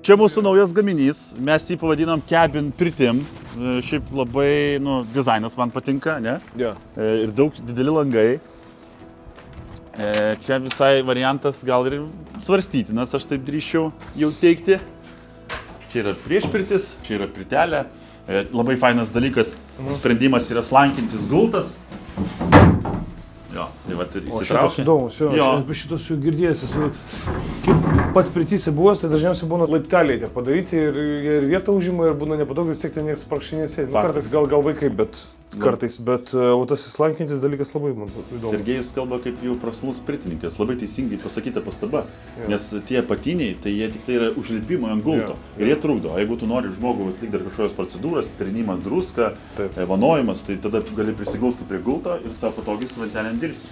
Čia mūsų naujas gaminys, mes jį pavadinam cabin pritim. Šiaip labai, dizainas man patinka, ne? Jo. Ir daug dideli langai. Čia visai variantas gal ir svarstytinas, aš taip drįsčiau jau teikti. Čia yra priešpirtis, čia yra pirtelė. Labai fainas dalykas, sprendimas yra slankintis gultas. Jo, tai vat ir įsitraukia. O šitas įdomus, jo. Aš šitas jau girdėjęs esu. Kaip pats pirtyse buvęs, tai dažniausiai būna laipteliai tie padaryti ir vietą užima ir būna nepatogu, vis tiek ten niekas prakšinėse. Kartais gal vaikai, bet kartais, bet tas slankintis dalykas labai man įdomu. Sergejus kalba kaip jau profesionalus pirtininkas, labai teisingai pasakyta pastaba, nes tie apatiniai, tai jie tik tai yra užlipimo ant gulto ir jie trukdo. O jeigu tu nori žmogų atlikti dar kažkokios procedūros, trinimą druską, vanojimas, tai tada gali prisiglausti prie gulto ir savo patogiai su valtelėm dirsi.